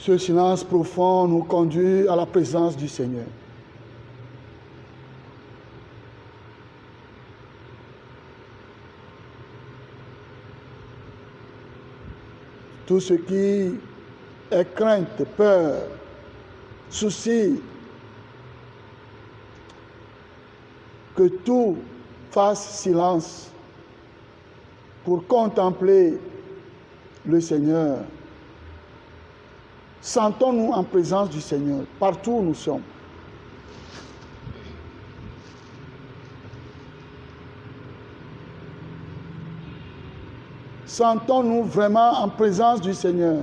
Ce silence profond nous conduit à la présence du Seigneur. tout ce qui est crainte, peur, souci, que tout fasse silence pour contempler le Seigneur. Sentons-nous en présence du Seigneur, partout où nous sommes. Sentons-nous vraiment en présence du Seigneur.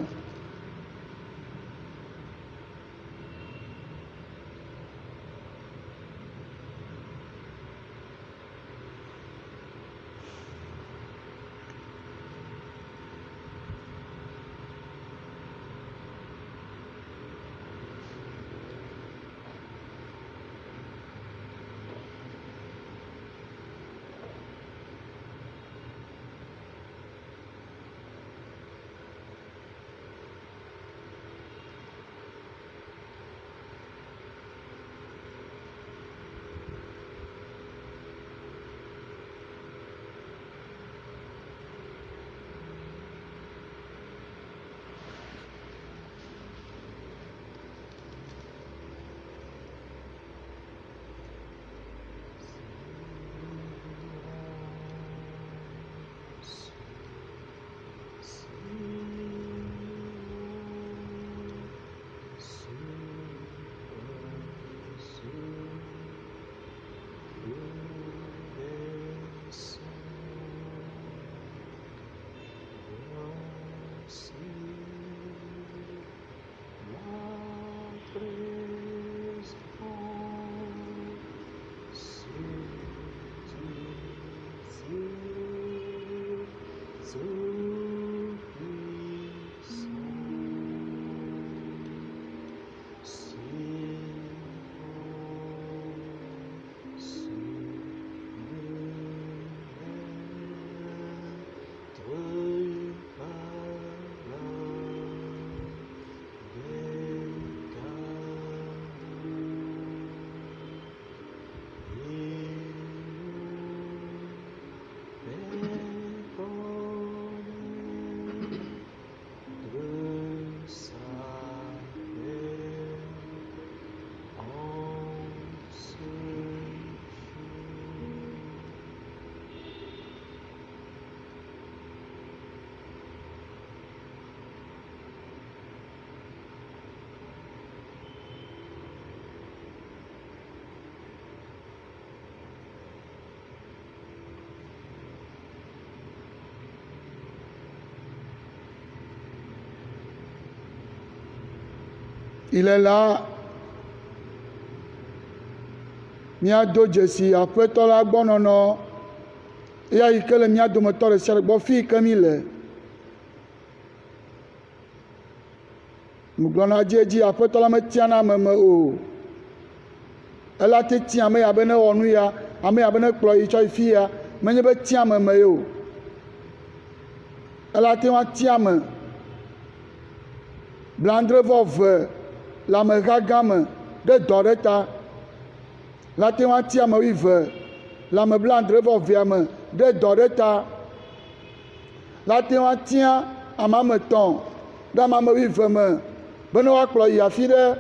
Il est là. Mia do dzesi aƒetɔ la gbɔ nɔnɔ. Eya yi ke le mia dometɔ ɖe sia ɖe gbɔ fi ke mi le. Mugblɔna dzi aƒetɔ la metiana ame me o. Ela te tia ame ya be ne wɔ nu ya, ame ya be ne kplɔ yi tsɔ yi fi ya, menye be tia ame me o. Ela te wa tia ame. Blandrevɔ-ve le ameha gã me ɖe dɔ ɖe ta. La te wa tia ame 12 le ame blandrevɔ-vea me ɖe dɔ ɖe ta. La te wa tia ame 3 ɖe ame 12 me be ne woakplɔ yi afi ɖe.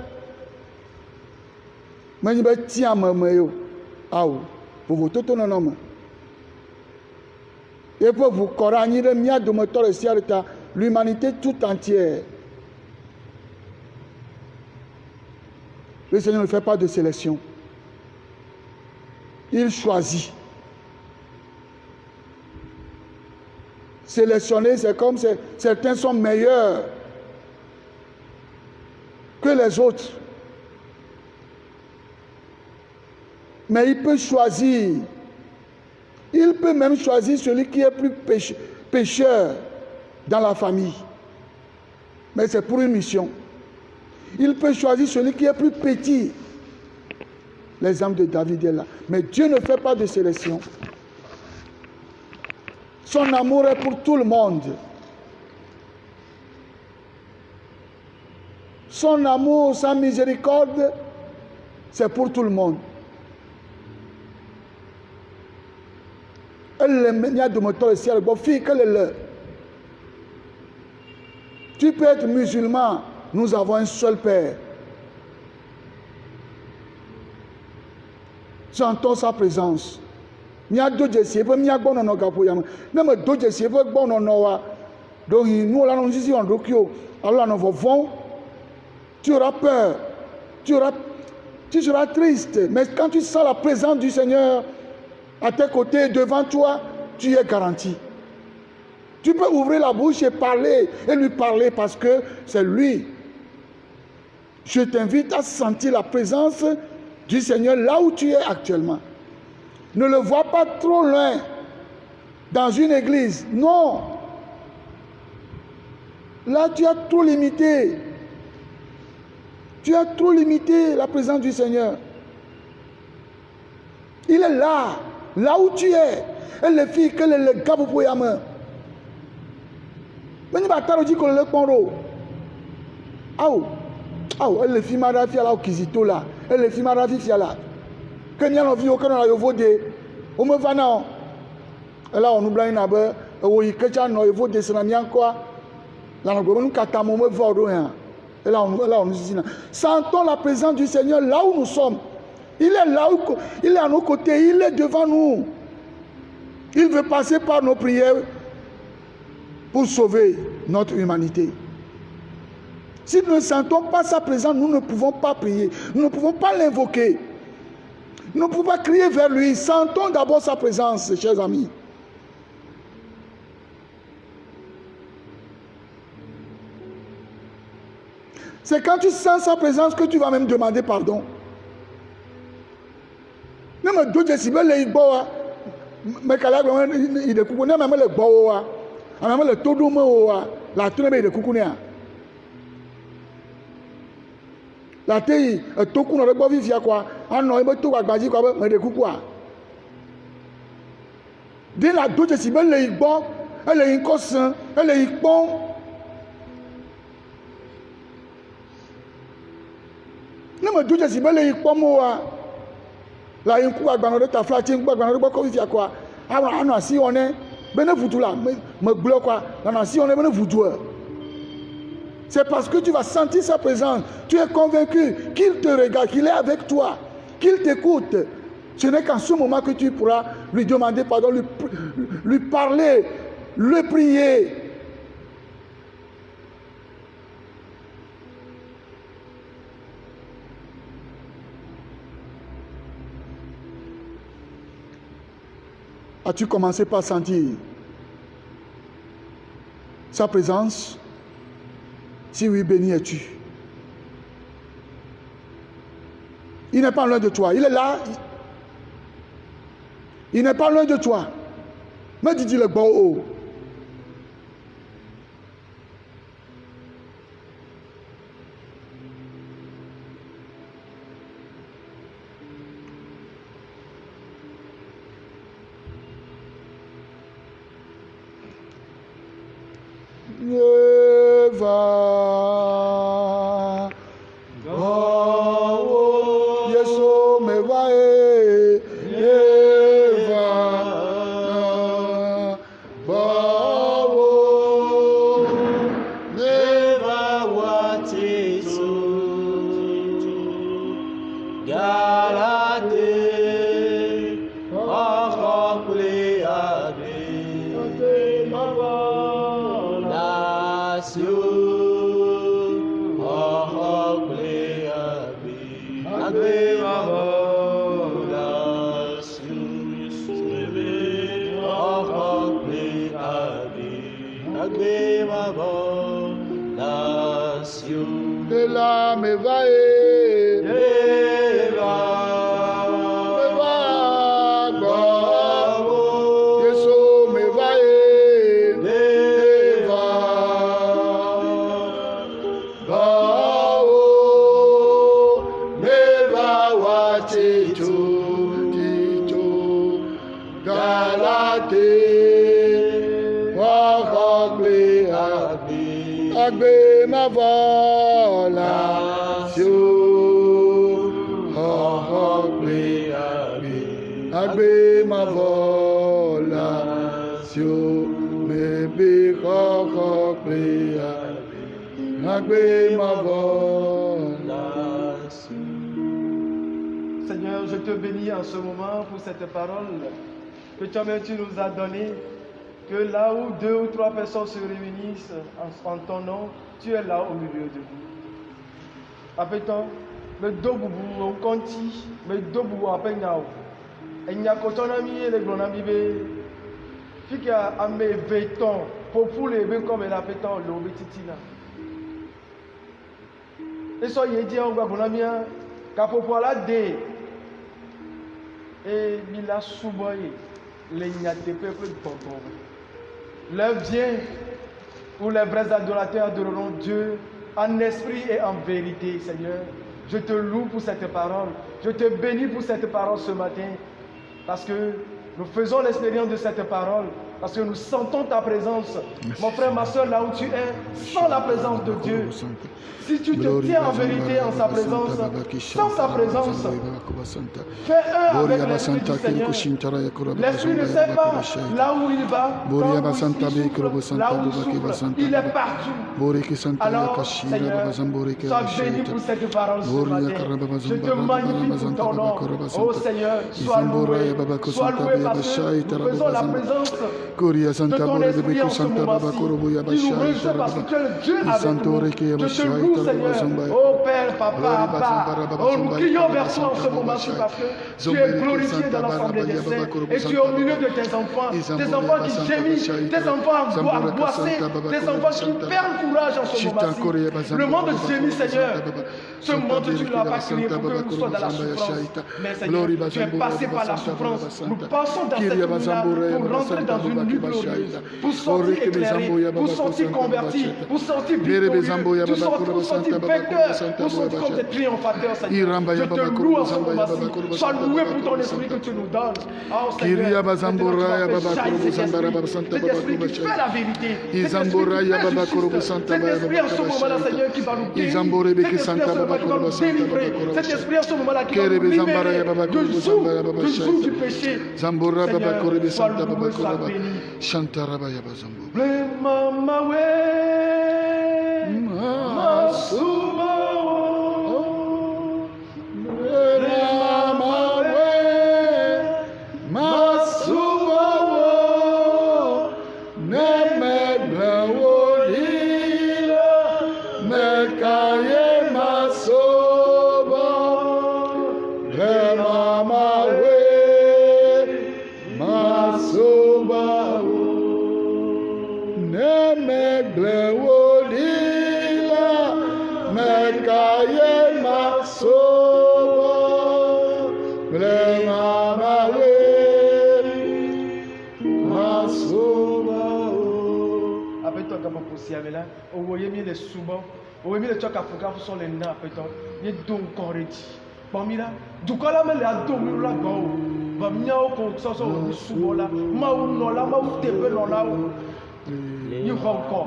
Menye be tia ame me o. Awo, vovototo nɔnɔme. Yeƒe ʋu kɔ ɖe anyi ɖe mia dometɔ ɖe sia ɖe ta. L'humanité tout entière. Le Seigneur ne fait pas de sélection. Il choisit. Sélectionner, c'est comme certains sont meilleurs que les autres. Mais il peut choisir. Il peut même choisir celui qui est plus pécheur dans la famille. Mais c'est pour une mission. Il peut choisir celui qui est plus petit. L'exemple de David est là. Mais Dieu ne fait pas de sélection. Son amour est pour tout le monde. Son amour, sa miséricorde, c'est pour tout le monde. Elle est dometɔ le ciel. Bon, fille, quelle est l'heure? Tu peux être musulman, nous avons un seul Père. Sentons sa présence. Donc nous allons ici en Rokyo. Alors nous vont. Tu auras peur. Tu seras triste. Mais quand tu sens la présence du Seigneur à tes côtés, devant toi, tu es garanti. Tu peux ouvrir la bouche et parler, et lui parler parce que c'est lui. Je t'invite à sentir la présence du Seigneur là où tu es actuellement. Ne le vois pas trop loin dans une église. Non. Là, tu as trop limité. Tu as trop limité la présence du Seigneur. Il est là, là où tu es. Et les filles, que les gars vous pouvez amener. Mais il va dit que le poro. Elle les filles marafi à la kizito là. Elle les filles marafi là. Que n'y a pas vu aucun dans la yovode. On me va non. Et là on nous blague nabe. Oui, que tu as non yovode c'est la mienne quoi. Là on nous katamo me va au rien. Et là on nous dit sentons la présence du Seigneur là où nous sommes. Il est là où il est à nos côtés, il est devant nous. Il veut passer par nos prières pour sauver notre humanité. Si nous ne sentons pas sa présence, nous ne pouvons pas prier. Nous ne pouvons pas l'invoquer. Nous ne pouvons pas crier vers lui. Sentons d'abord sa présence, chers amis. C'est quand tu sens sa présence que tu vas même demander pardon. Même d'autres décibels, les bois, mais quand il est coucou, même les bois, même le tout doux, la tournée de coucounia. La tei, tout coup, on a beau vivre quoi. Ah non, il me tout à baser quoi, mais de coucou. Dès la d'autres décibels, les bois, elle est inconscient, elle est bon. Non, mais d'autres décibels, les bois, là, il y a un coup à gagner ta flatte, un coup à gagner quoi, vivre quoi. Ah non, si on est, ben vous tout là, me bloque quoi. Non, si on est, ben vous tout. C'est parce que tu vas sentir sa présence. Tu es convaincu qu'il te regarde, qu'il est avec toi, qu'il t'écoute. Ce n'est qu'en ce moment que tu pourras lui demander pardon, lui parler, le prier. As-tu commencé par sentir sa présence? Si oui, béni es-tu. Il n'est pas loin de toi. Il est là. Il n'est pas loin de toi. Mais dis-tu le bon haut. Agbe mavo. Seigneur, je te bénis en ce moment pour cette parole que tu nous as donnée. Que là où 2 ou 3 personnes se réunissent en ton nom, tu es là au milieu de nous. Appétant, me dobubu on conti, me dobubu apenyao. Enya kotonami et les glonami be. Fika ame veton, popule be comme la pétan le obetitina. Et so yedi on gba glonamia, kapopola de. Et Mila Souboye, les peuple de Tonton. L'heure vient où les vrais adorateurs adoreront Dieu en esprit et en vérité, Seigneur. Je te loue pour cette parole. Je te bénis pour cette parole ce matin. Parce que nous faisons l'expérience de cette parole. Parce que nous sentons ta présence. Mon frère, ma soeur, là où tu es, sans la présence de Dieu. Si tu te tiens en vérité en sa présence, sans sa présence, fais un avec l'Esprit du Seigneur. L'Esprit ne sait pas là où il va, quand il souffle, là où il souffle, il est partout. Alors, Seigneur, sois béni pour cette parole ce matin. Je te magnifie pour ton nom. Oh Seigneur, sois loué parce que nous faisons la présence de ton esprit en ce moment-ci. Il nous rejoint parce que tu es le Dieu avec nous. Je te loue, Seigneur. Oh Père, Papa, Abba. Oh, nous crions vers toi en ce moment-ci parce que tu es glorifié dans l'assemblée des saints et tu es au milieu de tes enfants qui gémissent, tes enfants angoissés, tes enfants qui perdent courage en ce moment-ci. Le monde gémit, Seigneur. Ce monde, tu ne l'as pas créé pour que nous soyons dans la souffrance. Mais Seigneur, tu es passé par la souffrance. Nous passons dans cette nuit-là pour rentrer dans une nuit glorieuse, pour sortir éclairé, pour sortir converti, pour sortir victorieux, pour sortir vainqueur, pour sortir comme des triomphateurs, Seigneur. Je te loue en ce moment-ci. Sois loué pour ton esprit que tu nous donnes. Oh Seigneur, cet esprit qui fait la vérité, cet esprit qui fait justice, cet esprit en ce moment-là, Seigneur, qui va nous guérir, cet esprit en ce moment-là qui va nous délivrer, cet esprit en ce moment-là qui va nous libérer du joug du péché. Seigneur, sois loué, sois béni. Le mama we, masuma o, le mama we, masuma o, ne me glorila, me caye masoba, le mama we, masoba o. Appelle-toi comme pour Siamela, au voyez mis les soubans, au voyez mis les chocs à foucault sur les nains, appelle-toi, il y a donc correct. Bon, mira, du coup, là, mais les ados, là, go, va venir au cours, ça, ça, au soubon là, ma ou non, là, ma ou t'es peu non, là, il va encore.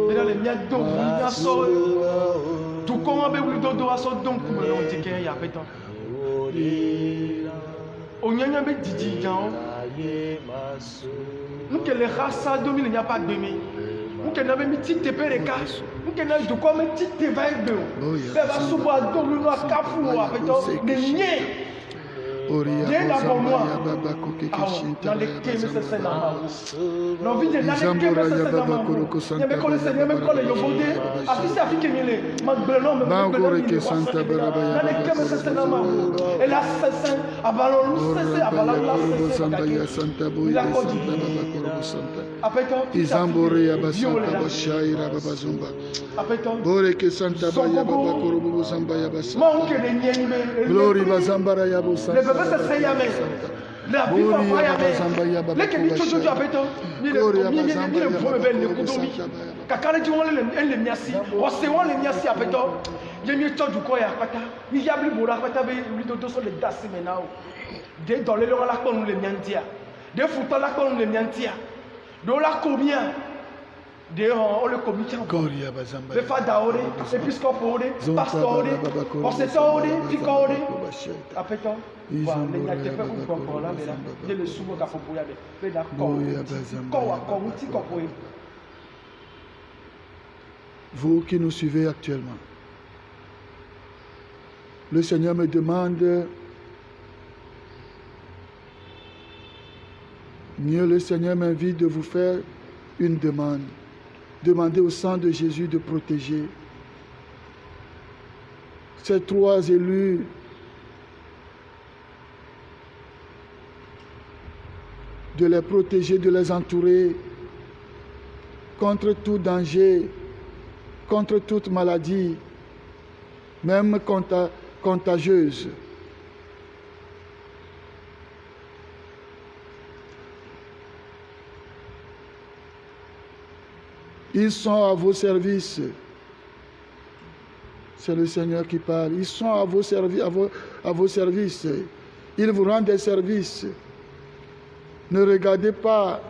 Mais dans les miens d'eau, il y a ça, tout comme on a eu d'eau à ça, donc, on dit qu'il y a appelle-toi. On y a un peu Didi, nous que les races à 2000, il n'y a pas de demi. Nous que nous avons mis petit TP les cas. Nous que nous avons de quoi mettre petit TP de. Mais va souvent à 2000, nous avons cafou, avec toi, des niais. Viens d'abord moi. Dans les kémis, c'est normal. L'envie de dans les kémis, c'est normal. Il y a même quand le Seigneur, même quand le Yobodé, affiché à Fikemile, Magbenon, même dans les kémis, c'est normal. Et là, c'est à ballon, c'est à ballon, c'est il a conduit. Après toi, Izambore abasanta bashaira babazumba. Bore ke santa baya baba korobu zamba ya basa. Glory bazambara ya bosanta. Le bébé se seyame. La vie va pas yame. Les que ni chojo apeto. Ni le vome ben le kudomi. Kakale di won le miasi. O se won le miasi apeto. Yemi chojo ko ya pata. Ni yabli bora pata be li dodo so le dasi menao. De dans le la ko le miantia. De futa la ko le miantia. De la combien de on le comité de fadaore épiscopore pastore pasteur ficore après toi voilà les n'était pas pour là mais là il le soumo ka pour là mais la ko wa ko ti ko ko vous qui nous suivez actuellement. Le Seigneur me demande, le Seigneur m'invite de vous faire une demande. Demandez au sang de Jésus de protéger ces 3 élus de les protéger, de les entourer contre tout danger, contre toute maladie, même contagieuse. Ils sont à vos services. C'est le Seigneur qui parle. Ils sont à vos services. Ils vous rendent des services. Ne regardez pas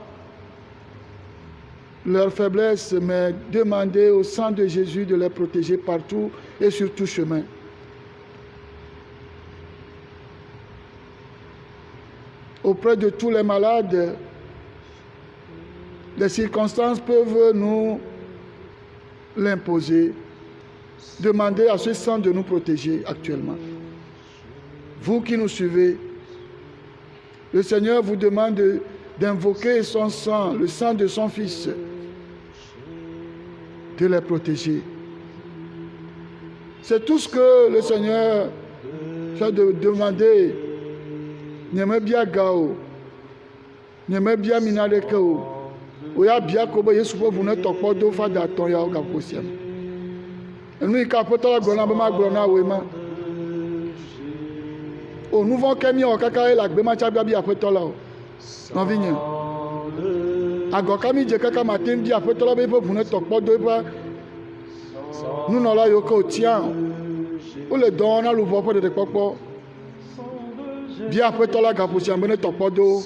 leur faiblesse, mais demandez au sang de Jésus de les protéger partout et sur tout chemin. Auprès de tous les malades, les circonstances peuvent nous l'imposer. Demandez à ce sang de nous protéger actuellement. Vous qui nous suivez, le Seigneur vous demande d'invoquer son sang, le sang de son Fils, de les protéger. C'est tout ce que le Seigneur a demandé. N'aimez bien Gao, n'aimez bien Minadekao. Oya bien Kobo Yesu pour vous ne tokpo do fada ton ya oga kosiam. Nous y capote la glona bema glona wema. O nous vont kemi o kaka la gbema cha bia apeto la o. Non vigne. Agoka mi je kaka matin bia apeto la be pour vous ne tokpo do pa. Nous non la yo ko tien. O le don na lu vo po de popo. Bia apeto la ga posiam be ne tokpo do.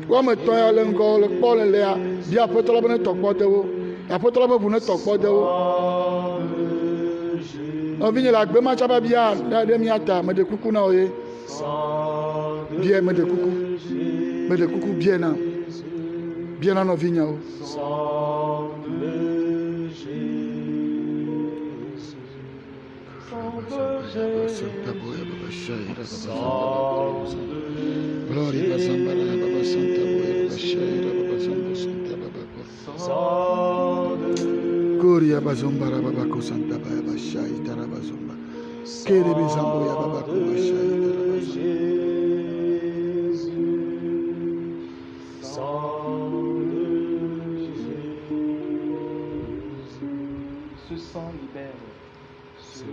Comme toi, le Paul est là, bien après toi, le tokpo de vous. Après toi, vous ne tokpo de vous. On vient là, ben ma chaba bien, là de miata, mais de coucou na oye. Bien, mais de coucou bien na, bien na no vigne o. Gloria a Zambara, Baba Santa Boya, Bashaira, Baba Zambo Santa Baba. Gloria a Zambara, Baba Santa Baya, Bashaita, Baba Zamba. Kere Bizamboya, Baba Bashaita, Baba Ce sang libère. Ce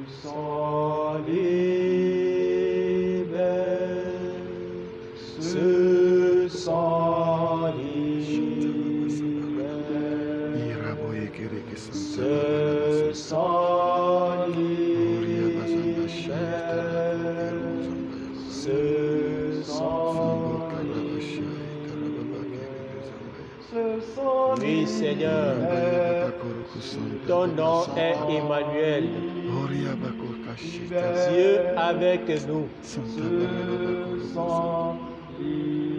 sang libère. Ce sang libère. Ce sang libère. Ce sang. Oui, Seigneur, ton nom est Emmanuel. Dieu avec nous.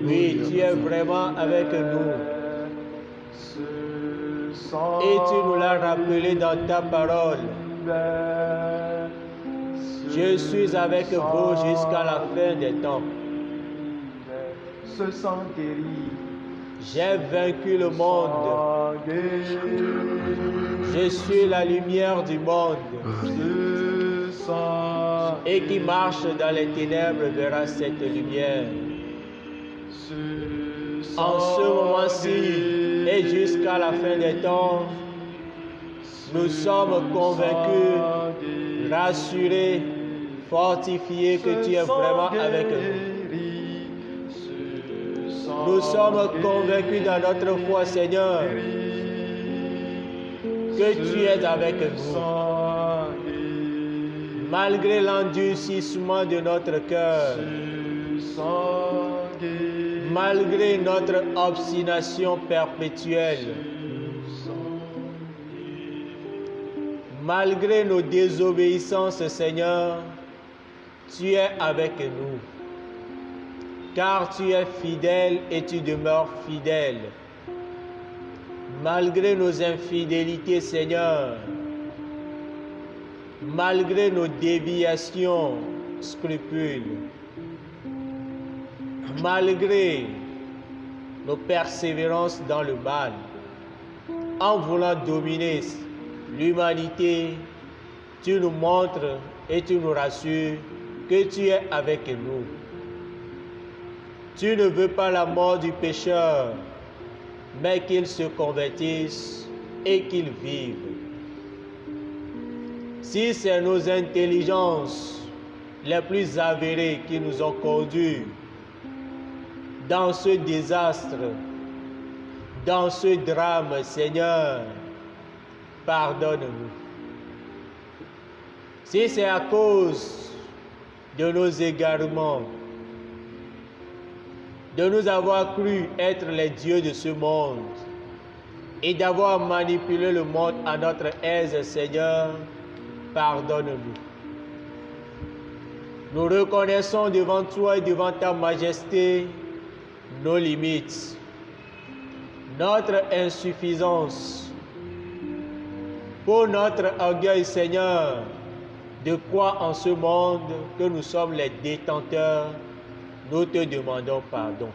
Oui, tu es vraiment avec nous. Et tu nous l'as rappelé dans ta parole. Je suis avec vous jusqu'à la fin des temps. Ce sang guérit. J'ai vaincu le monde. Je suis la lumière du monde. Et qui marche dans les ténèbres verra cette lumière. En ce moment-ci et jusqu'à la fin des temps, nous sommes convaincus, rassurés, fortifiés que tu es vraiment avec nous. Nous sommes convaincus dans notre foi, Seigneur, que tu es avec nous. Malgré l'endurcissement de notre cœur, malgré notre obstination perpétuelle, malgré nos désobéissances, Seigneur, tu es avec nous. Car tu es fidèle et tu demeures fidèle. malgré nos infidélités, Seigneur, malgré nos déviations, scrupules, malgré nos persévérances dans le mal, en voulant dominer l'humanité, tu nous montres et tu nous rassures que tu es avec nous. Tu ne veux pas la mort du pécheur, mais qu'il se convertisse et qu'il vive. Si c'est nos intelligences les plus avérées qui nous ont conduits dans ce désastre, dans ce drame, Seigneur, pardonne-nous. Si c'est à cause de nos égarements, de nous avoir cru être les dieux de ce monde et d'avoir manipulé le monde à notre aise, Seigneur, pardonne-nous. Nous reconnaissons devant toi et devant ta majesté nos limites, notre insuffisance. Pour notre orgueil, Seigneur, de croire en ce monde que nous sommes les détenteurs, nous te demandons pardon.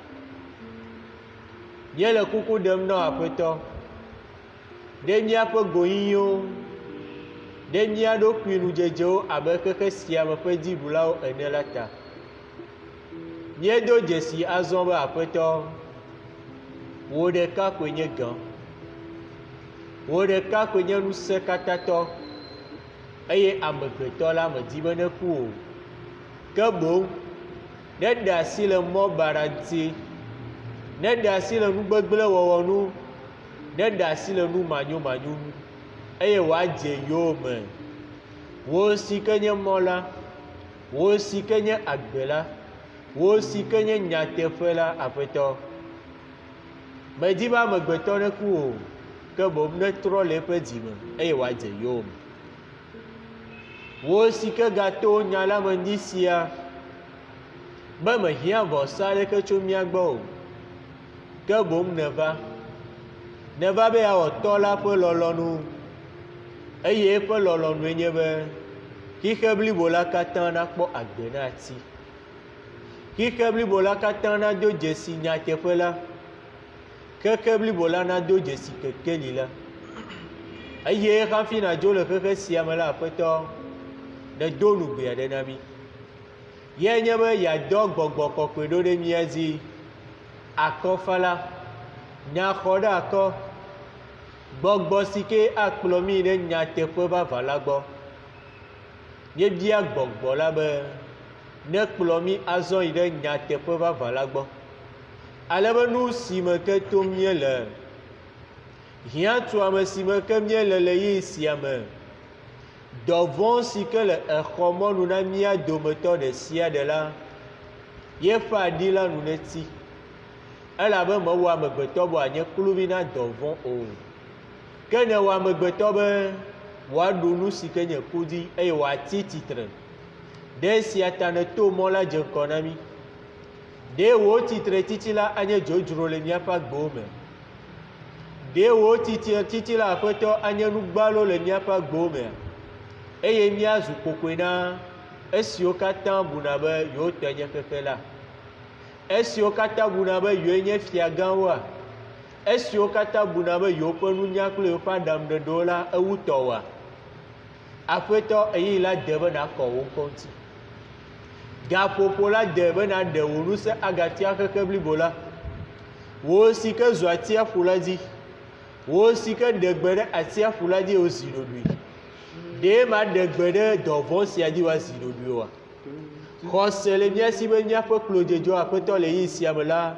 Nye le kuku dem no aƒetɔ, ɖe míaƒe goyiwo, ɖe mía ɖokui nudzedzewo abe xexe sia me ƒe dziɖulawo ene la ta. Míedo dzesi azɔ be aƒetɔ, wò ɖeka koe nye gã, wò ɖeka koe nye ŋusẽkatãtɔ, eye amegbetɔ la medi be neku o, ke boŋ ne ɖe asi le mɔ baɖa ŋuti, ne ɖe asi le nugbegblẽ wɔwɔ nu, ne ɖe asi le nu manyomanyo nu, eye wòadze yowòme. Wò si ke nye mɔ la, wò si ke nye agbe la, wò si ke nye nyateƒe la, aƒetɔ. Medi be amegbetɔ neku o, ke boŋ netrɔ le eƒe dzime eye wòadze yowòme. Wò si ke gato nya la me ndi sia, be mehiã vɔsa ɖeke tso mía gbɔ o, ke boŋ neva be awɔ tɔ la ƒe lɔlɔ̃nu, eye eƒe lɔlɔ̃nue nye be xixe blibo la katã nakpɔ agbe na ati, xixe blibo la katã nado dzesi nyateƒe la, xexe blibo la nado dzesi kekeli la, eye hafi nadzo le xexe sia me la, aƒetɔ, nedo nugbe aɖe na mí. Ye nye be yeadɔ gbɔgbɔ kɔkɔe ɖo ɖe mía dzi, akɔfala, nyaxɔ ɖe akɔ, gbɔgbɔ si ke akplɔ mí ɖe nyateƒe vava la gbɔ. Míebia gbɔgbɔ la be nekplɔ mí azɔ yi ɖe nyateƒe vava la gbɔ. Ale be nu si me ke to míele, hiãtuame si me ke míele le yi sia me, dɔvɔ̃ si ke le exɔ mɔnu na mía dometɔ ɖe sia ɖe la, ye fa ɖi la nu neti, elabe mewɔ amegbetɔ be wòanye kluvi na dɔvɔ̃ o, ke ne wɔ amegbetɔ be wòaɖu nu si ke nye kudi eye wòati tsitre. Ɖe esia ta ne to mɔ la dze ŋkɔ na mí. Ɖe wò tsitre titi la anye dzodzro le míaƒe agbewo me. Ɖe wò titi la aƒetɔ anye nugbalo le míaƒe agbewo me. Eye míazu kokoe na esiwo katã buna be yewo nye xexe la, esiwo katã buna be yewoe nye fiagãwoa, esiwo katã buna be yewo ƒe nunya kple yewo ƒe aɖaŋuɖeɖewo la ewu tɔwoa, aƒetɔ eyi la de be nakɔ wo ŋkɔ ŋuti. Gaƒoƒo la de be naɖe wò ŋusẽ agatia xexe blibo la, wò si ke zu atiaƒu la dzi, wò si ke ɖe gbe ɖe atiaƒu la dzi wòzi ɖoɖoe. Ɖe maɖe gbe ɖe dɔvɔ̃ sia dzi wòazi ɖoɖoe oa? Xɔse le mía si be míaƒe klodzedzɔ aƒetɔ le yi sia me la,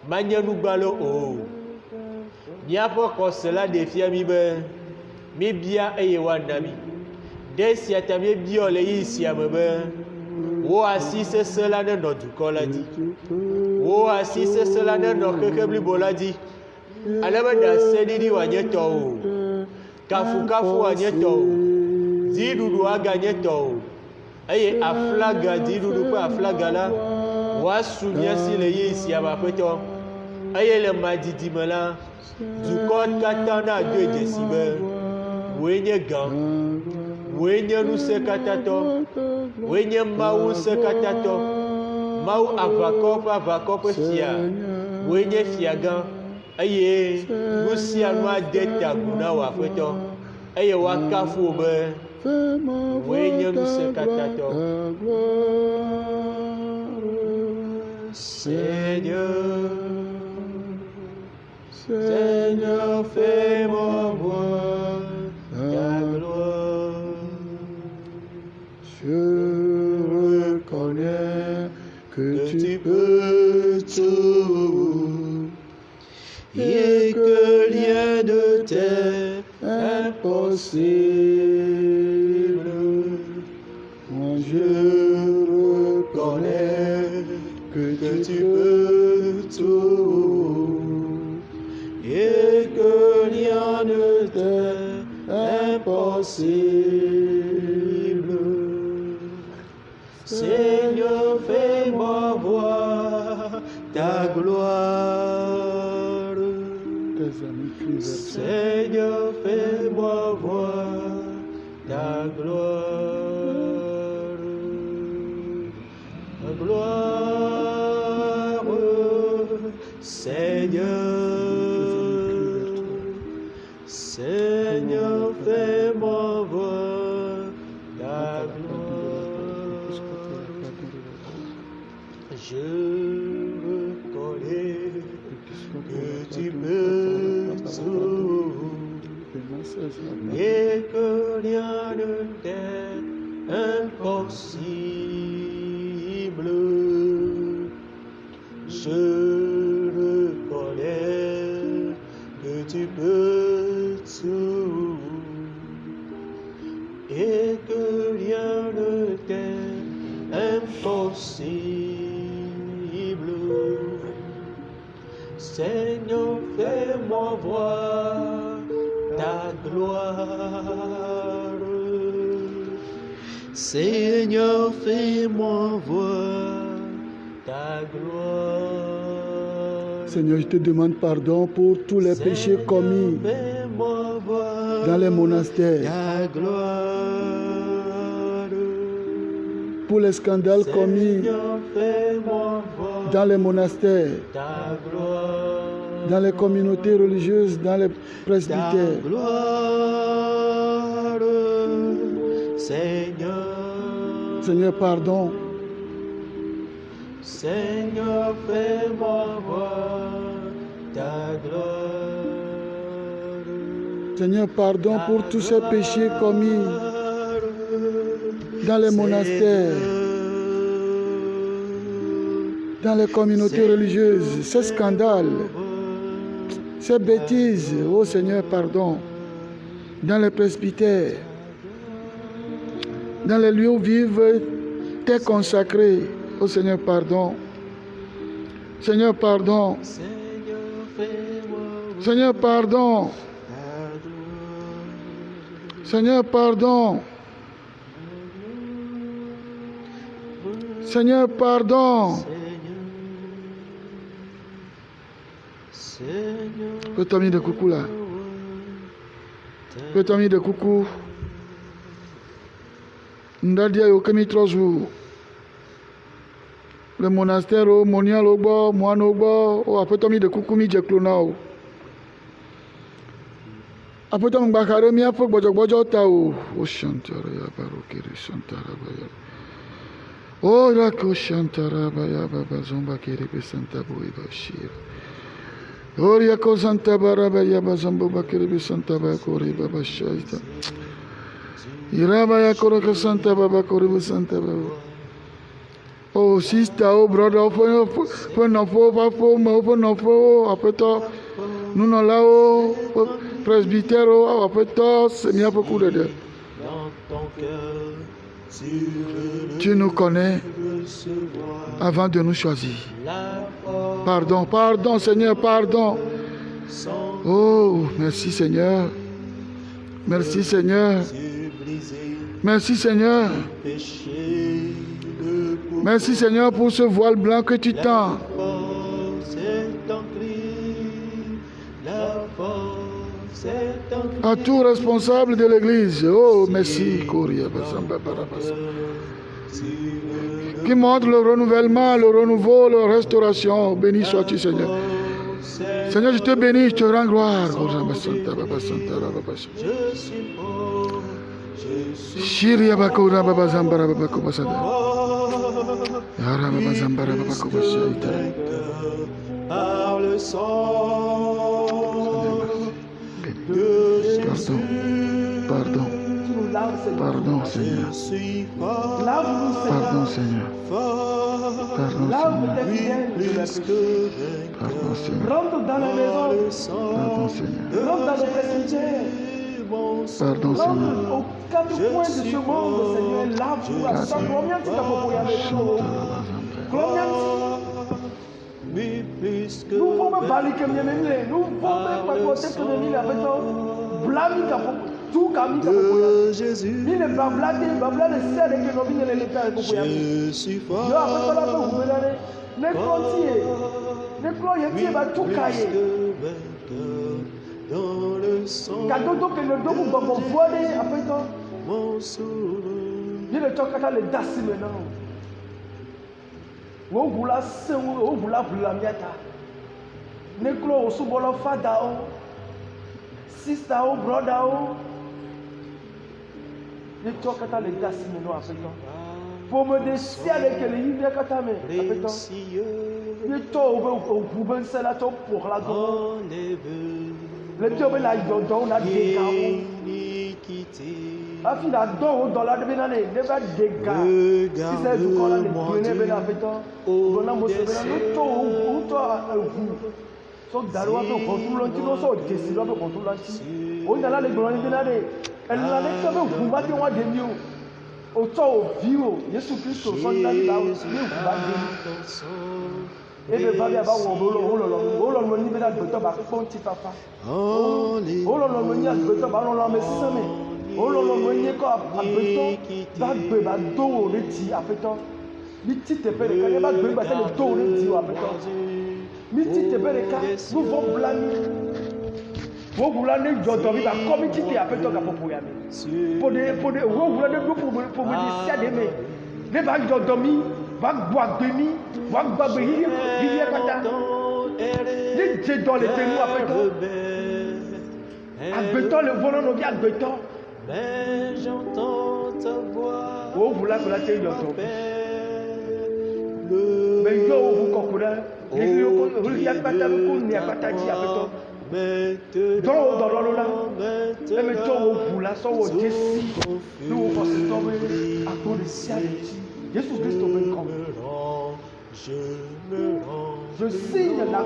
manye nugbalo o. Míaƒe xɔse la ɖe fia mí be míebia eye woana mí. Ɖe sia ta míebiɔ le yi sia me be wò asi sesẽ la nenɔ dukɔ la dzi, wò asi sesẽ la nenɔ xexe blibo la dzi, ale be ɖaseɖiɖi wòanye tɔwò, kafukafu wòanye tɔwò, dziɖuɖu aganye tɔwò, eye aflaga dziɖuɖu ƒe aflaga la wòasu mía si le yi sia me aƒetɔ, eye le madidi me la dukɔ katã na 2 dzesi be woe nye gã, woe nye ŋusẽkatãtɔ, woe nye Mawu ŋusẽkatãtɔ, Mawu aʋakɔ ƒe aʋakɔ ƒe fia, woe nye fiagã, eye nu sia nu ade ta gu na wò Aƒetɔ, eye woakafu wò be woe nye ŋusẽkatãtɔ. Seigneur, Seigneur, fais-moi voir ta gloire. Je reconnais que tu peux tout Et que rien ne t'est impossible. Moi je reconnais que tu peux tout Et que rien ne t'est impossible. Seigneur, fais-moi voir ta gloire. tes amis crient vers toi. Seigneur, fais-moi voir ta gloire. Ta gloire, Seigneur. Seigneur, fais-moi voir ta gloire. Je reconnais que tu peux tout et que rien ne t'est impossible. Je reconnais que tu peux tout et que rien ne t'est impossible. Seigneur, fais-moi voir ta gloire. Seigneur, fais-moi voir ta gloire. Seigneur, je te demande pardon pour tous les péchés commis dans les monastères, ta gloire. pour les scandales commis dans les monastères, Ta gloire. dans les communautés religieuses, dans les Ta presbytères. gloire, Seigneur. Seigneur, pardon. Seigneur, fais-moi voir ta gloire. Seigneur, pardon pour tous ces péchés commis dans les monastères, dans les communautés religieuses, ces scandales, ces bêtises. Oh Seigneur, pardon. Dans les presbytères, dans les lieux où vivent tes consacrés. Oh Seigneur, pardon. Seigneur, pardon. Seigneur, pardon. Seigneur, pardon. Seigneur, pardon. Peux-tu mis de coucou là? Peux-tu mis de coucou? Ndadia yo kemi trozu. Le monastère au monial au bord, moine au bord, ou après mis de coucou mi jeklonao. Après ton bakare mi afok bojo tao. O chantara ya barokere chantara baya. O la ko chantara baya baba zomba kere be santa boy bashir. Oria ko santa barabaya bazambo bakere be santa ba kore baba shaita. Irabaya kore ko santa baba kore be santa baba. Oh sister, oh brother, oh après toi, nous non là, oh presbytère, oh après toi, c'est bien beaucoup de. Tu nous connais avant de nous choisir. Pardon, pardon Seigneur, pardon. Oh, merci Seigneur. Merci Seigneur. Merci Seigneur. Merci Seigneur pour ce voile blanc que tu tends. La à tout responsable de l'église. Oh, merci. Qui montre le renouvellement, le renouveau, la restauration. Béni sois-tu, Seigneur. Seigneur, je te bénis, je te rends gloire. Par le sang de Jésus. Pardon. Tu nous laves, Seigneur. Pardon, Seigneur. Je suis fort, Lave-nous, Seigneur. Pardon, Seigneur. fort, Pardon, Lave Seigneur. tes fidèles de la plus péché. que Pardon, Seigneur. Rentre dans la par maison. le sang Pardon, Seigneur. Rentre dans le presbytère. de mon sang. Pardon, Seigneur. Rentre aux quatre coins de ce monde, Seigneur. Lave-nous à sa gloire. Tu t'as proposé avec nous. Gloire. Mais plus que Nous pouvons parler que nous nous pouvons pas côté que nous avec nous. Blâmer tout comme nous. de Jésus, Il ne va blâmer, il va blâmer le ciel et que nous venons les faire pour vous. je suis Yo fort. après ça là vous venez ne croyez. Ne croyez pas tout cahier. Dans le sang, Cadeau donc que le dos vous va vous voir après ça. mon sourire. Il ne toque pas le dassi maintenant. Wo vula sengu, wo vula vula miata. Ne klo osubolo fada o. Sister o, brother o. Ne toque pas le dassi maintenant après ça. Pour me décider que le yinde katame après ça. Précieux, Ne to o buben sela to pour la go. enlève Le to be la yodo na de ka o. l'iniquité. Afi na do dans la de benane, ne va de ga. Si c'est du corps là, ne prenez pas après ça. Bona mo se bena ne to o to a vous. So darwa be contrôle anti no so desi lo be contrôle anti. O ndala le gboro ni benane. Elle la le to be vous ba de wa de mi o. O to o vi o. Yesu Kristo so ndala ba o ni vous ba de mi. Ebe ba bia ba wo lo lo ni bena do to ba ponti papa. O lo lo ni a do to ba lo me seme. O lo lo ni ko abeto ba gbe ba do o le ti abeto. Ni ti te pe le ka ba gbe ba te le do o le ti o abeto. Ni ti te pe le ka nous vont blâmer. Wo gula ne jodo bi ba committee te abeto ka popo ya me. Pour de wo gula ne do pour me di sia de me. Ne ba jodo mi ba gba gbe mi ba gba gbe yi kata. Ni je dans les témoins abeto. Abeto le volant no bi abeto. Mais j'entends ta voix. Wo gula gula te jodo. Le Mais yo vous kokura. Ni yo ko ri ya kata ko ni akata ji abeto. Dans l'eau là, et mais toi au bout là, sans au décis, nous au passé tomber à cause de ciel et Jésus Christ au comme. Je signe là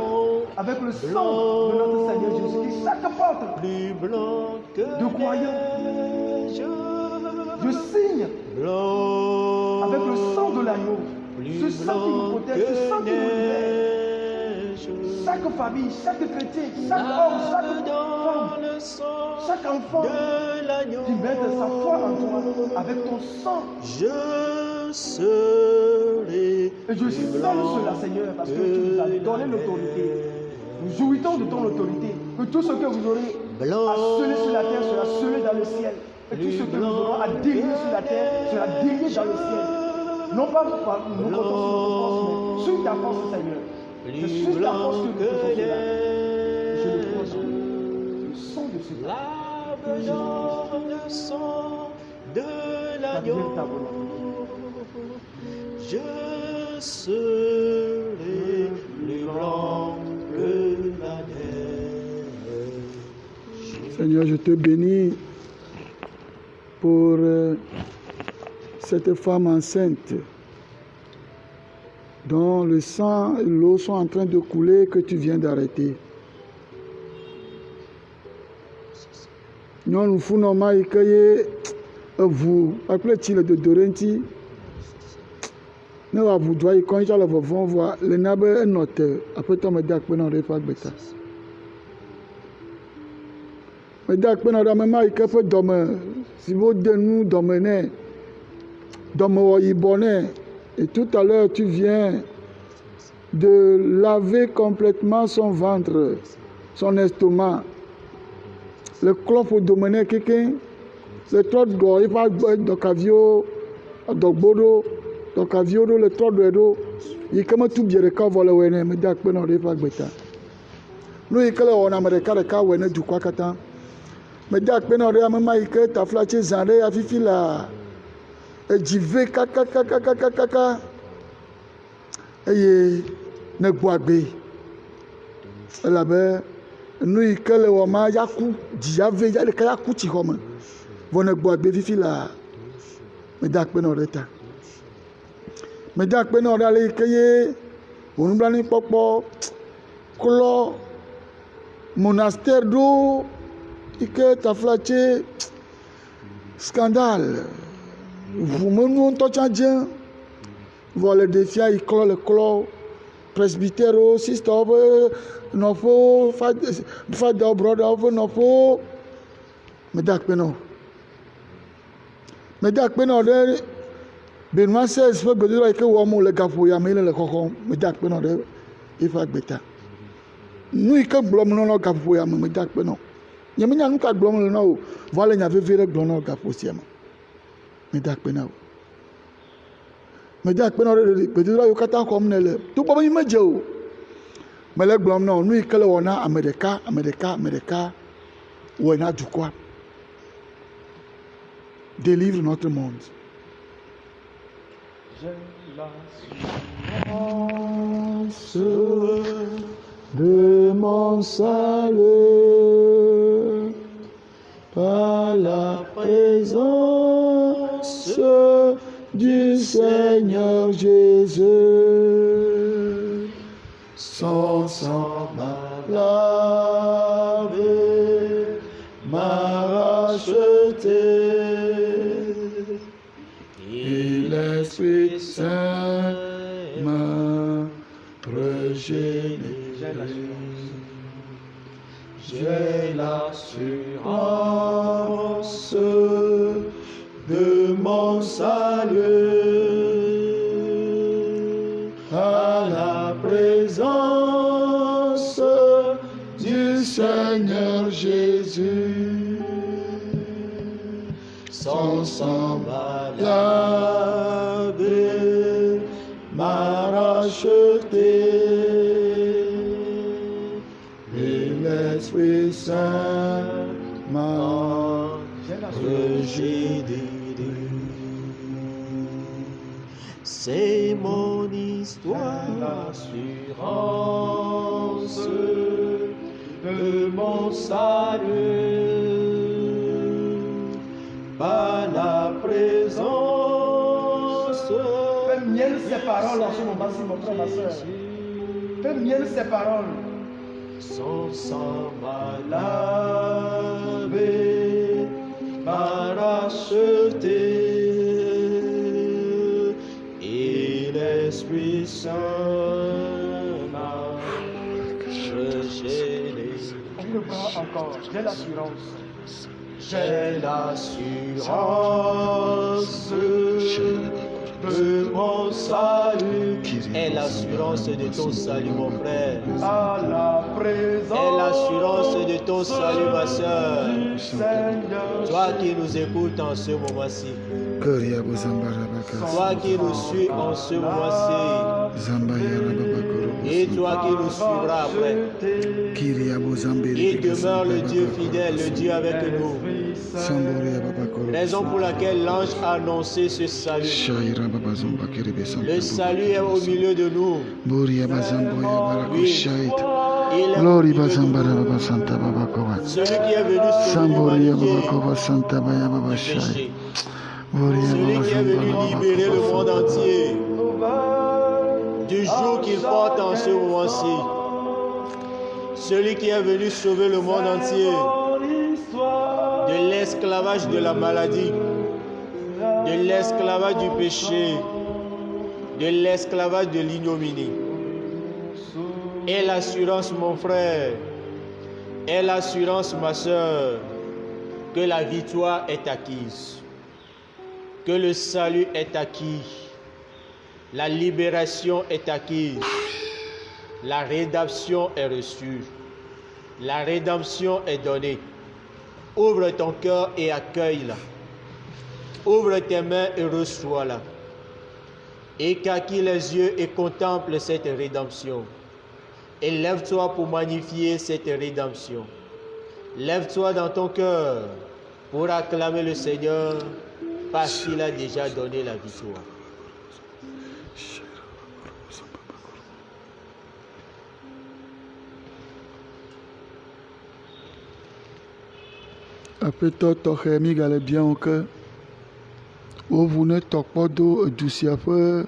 avec le sang de notre Seigneur Jésus-Christ, chaque porte de croyants. Je signe avec le sang de l'agneau, ce sang qui nous protège, ce sang qui nous libère. Chaque famille, chaque chrétien, chaque homme, chaque femme, chaque enfant qui met sa foi en toi avec ton sang. Je serai. Et je salue cela, Seigneur, parce que tu nous as donné l'autorité. Nous jouissons de ton autorité. Que tout ce que vous aurez à sceller sur la terre sera scellé dans le ciel. Et tout ce que nous aurons à délier sur la terre sera délié dans le ciel. Non pas par nos forces, mais sur ta force, Seigneur. Je suis la force que nous faisons cela. Je le crois dans le sang de ce Lave dans le sang de l'agneau. Je serai plus blanc que la neige. Seigneur, je te bénis pour cette femme enceinte dont le sang et l'eau sont en train de couler, que tu viens d'arrêter. Non, nous faisons mal que vous, appelez-il de Dorenti. Nous avons dit quand il y a le vent, voir le nabe est noté. Après, tu me dis que nous avons fait mais dis que nous avons fait que demain, si vous nous dominez, demain, et tout à l'heure, tu viens de laver complètement son ventre, son estomac. le clop au domaine quelqu'un, le trot d'or, il va dans cavio, dans bodo, dans cavio, le trot d'eau, il comme tout bien le cas voler ou ne, mais d'accord, non, il va bêta. Nous, il on a marqué le cas ou ne du quoi qu'attend. Mais d'accord, non, il a même que ta flaché zandé a fifi là, et j'y vais kaka. Et ne boit bé. Là-bas, nous, que le wama yaku, diave, y'a le kayaku tihoma. Vous ne boit bé fifi là. Mais d'accord, non, reta. Mais d'accord, non, d'aller cueillir. On nous donne popo, clo, monastère d'eau, et que ta flaché, scandale. Vous me nous t'entendez? Voilà des filles, ils clôt le clos, presbytère, sister, non faut, father, brother, non faut. Mais d'accord, non. Mais d'accord, non. Benoît XVI, faut que tu aies que vous le gafou, ya mais le cocon. Mais d'accord, non. Il faut bêta. Nous, il faut que blâme non gafou, ya mais d'accord, non. Il y a nous qui blâme non. Voilà, il y avait vrai blâme non gafou, si mais d'accord, non. Mais d'accord, non. Peut-être là, il y a quatre comme elle. Tout pas me dire. Mais le blâme non. Nous, il faut que on a Américain, ou on a du quoi. Délivre notre monde. J'ai l'assurance de mon salut par la présence du Seigneur Jésus. Son sang m'a lavé, m'a racheté. Et l'Esprit Saint m'a régénéré. J'ai l'assurance de mon salut à la présence du Seigneur Jésus. Son sang m'a lavé, m'a racheté, et l'Esprit Saint m'a régénéré. C'est mon histoire, l'assurance de mon salut. Par la présence. Fais mienne ces paroles en ce moment-ci, mon frère, ma soeur. Fais mienne ces paroles. Son sang m'a lavé, m'a racheté, et l'Esprit Saint m'a régénéré. On peut voir encore. J'ai l'assurance. J'ai l'assurance de mon salut. Est l'assurance de ton salut, mon frère. À la présence. Est l'assurance de ton salut, ma soeur. Seigneur. Toi qui nous écoutes en ce moment-ci. Toi qui nous suis en ce moment-ci. Et toi qui nous suivras après. Il demeure le Dieu fidèle, le Dieu avec nous. Raison pour laquelle l'ange a annoncé ce salut. Le salut est au milieu de nous. Oui. Il est au milieu de nous. Celui qui est venu sauver l'humanité. Celui qui est venu libérer le monde entier du joug qu'il porte en ce moment-ci. Celui qui est venu sauver le monde entier de l'esclavage de la maladie, de l'esclavage du péché, de l'esclavage de l'ignominie. Et l'assurance, mon frère, et l'assurance, ma soeur, que la victoire est acquise, que le salut est acquis, la libération est acquise, la rédemption est reçue, la rédemption est donnée, Ouvre ton cœur et accueille-la. Ouvre tes mains et reçois-la. Écarquille les yeux et contemple cette rédemption. Et lève-toi pour magnifier cette rédemption. Lève-toi dans ton cœur pour acclamer le Seigneur parce qu'il a déjà donné la victoire. Aƒetɔ tɔxɛ mi gale biawo ke woʋu ne tɔkpɔ do edu sia ƒe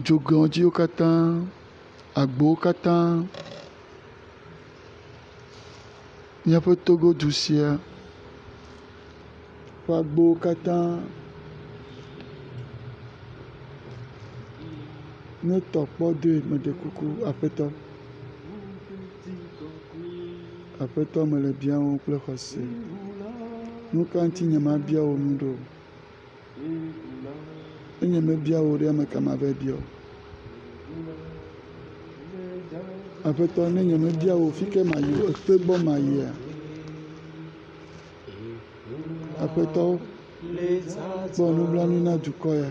dzogoewo dziwo katã, agbowo katã, míaƒe Togo du sia ƒe agbowo katã, ne tɔkpɔ doe meɖe kuku aƒetɔ. Aƒetɔ mele biawo kple xɔse. Nu ka ŋuti nyemabia wo nu ɖo? Ne nyemebia wo ɖe ame ka mava bia wo? Aƒetɔ, ne nyemebia wo fi ke mayi o, ekpe gbɔ mayia? Aƒetɔ, kpɔ nublanui na dukɔ ya.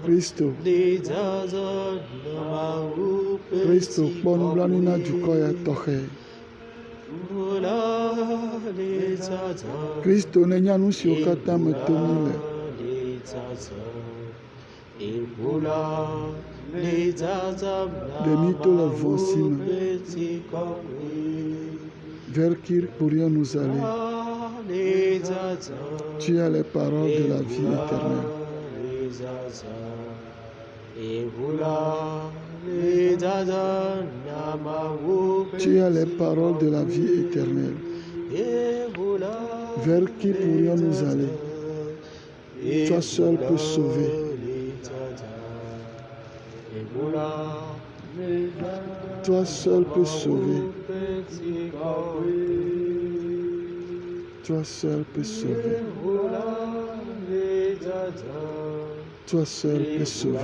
Kristo, Kristo, kpɔ nublanui na dukɔ ya tɔxɛ. Kristo nenya nu siwo katã me to mi le. Ɖe mi to le vɔ si me. Vers qui pourrions-nous aller? Tu as les paroles de la vie éternelle. Tu as les paroles de la vie éternelle. Vers qui pourrions-nous aller? Toi seul peux sauver. Toi seul peux sauver. Toi seul peux sauver. Toi seul peux sauver.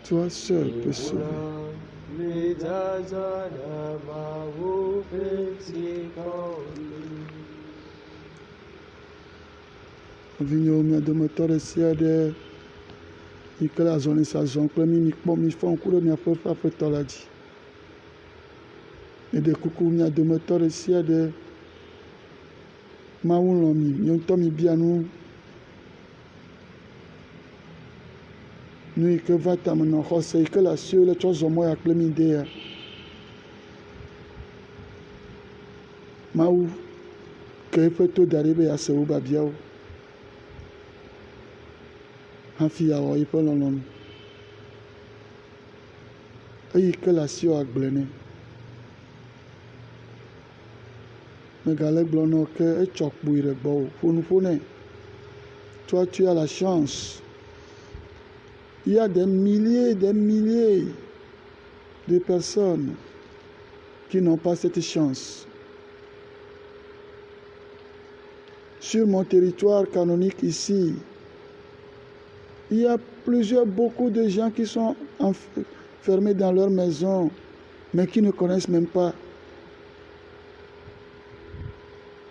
Toi seul peux sauver. Vinyo mia dometɔ ɖe sia ɖe yi ke le azɔli sa zɔm kple mi, mikpɔ mi fɔ ŋku ɖe miaƒe aƒetɔ la dzi. Meɖe kuku mia dometɔ ɖe sia ɖe, Mawu lɔ̃ mi, mi ŋutɔ mi bia nu yi ke va tame nɔ xɔse yi ke le asiwo le tsɔ zɔ mɔ ya kple mi de ya. Mawu ke eƒe to da ɖi be yease wo biabiawo hafi yeawɔ yiƒe lɔlɔ̃nu. Eyi ke le asiwò agblẽ nɛ. Megale gblɔ na wo ke etsɔ kpui ɖe gbɔwò, ƒo nu ƒo nɛ. Toi, tu as la chance. Il y a des milliers de personnes qui n'ont pas cette chance. Sur mon territoire canonique ici, il y a beaucoup de gens qui sont enfermés dans leur maison, mais qui ne connaissent même pas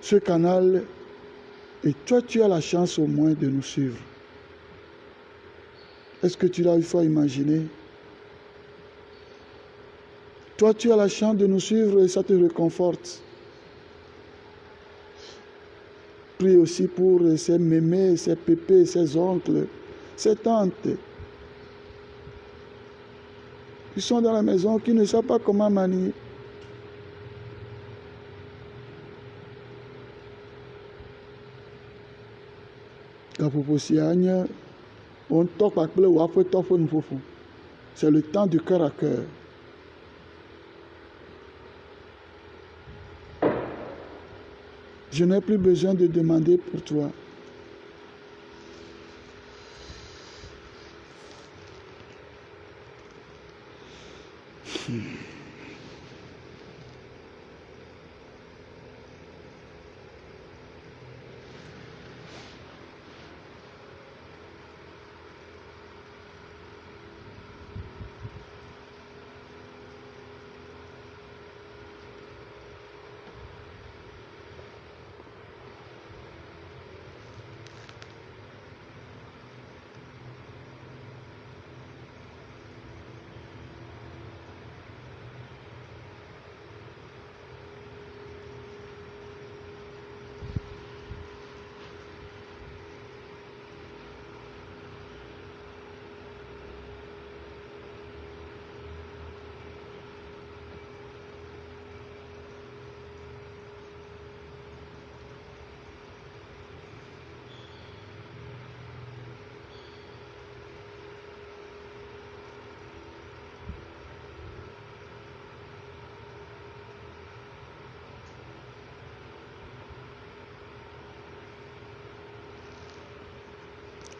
ce canal. Et toi, tu as la chance au moins de nous suivre. Est-ce que tu l'as une fois imaginé? Toi, tu as la chance de nous suivre et ça te réconforte. Prie aussi pour ces mémés, ces pépés, ces oncles, ces tantes qui sont dans la maison, qui ne savent pas comment manier. C'est le temps du cœur à cœur. Je n'ai plus besoin de demander pour toi.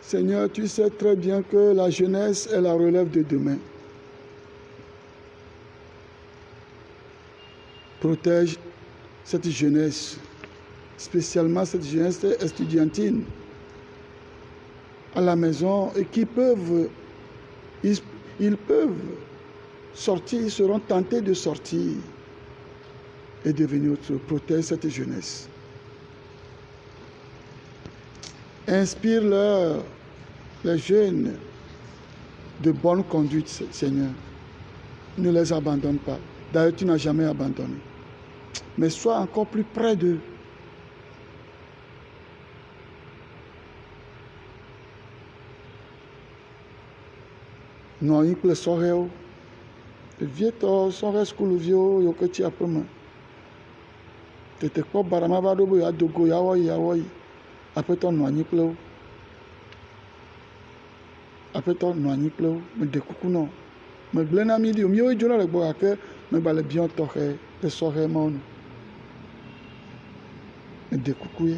Seigneur, tu sais très bien que la jeunesse est la relève de demain. Protège cette jeunesse, spécialement cette jeunesse estudiantine à la maison et qui peuvent, ils peuvent sortir, ils seront tentés de sortir et devenir autre. Protège cette jeunesse. Inspire-leur, les jeunes, de bonne conduite, Seigneur. Ne les abandonne pas. D'ailleurs, tu n'as jamais abandonné. Mais sois encore plus près d'eux. Non, il peut sortir. Le vieux temps, sortir school vieux, yo que tu as pris. Tu te crois barama va dobo ya dogo ya woi. Après ton noigny pleu. Après ton noigny pleu. Me découcou non. Me blena midi. Mieux il joue le bois que me balai bien toré. Le soirée mon. Me découcou.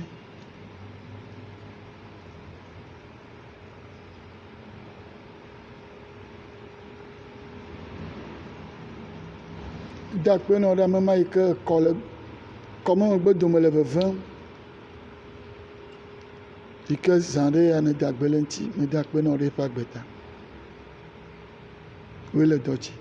D'accord, non, la maman est que comment on peut donner le vin et que Zandé a ne d'agbelenti, mais d'accord, non, pas bêta. Oui, le doji.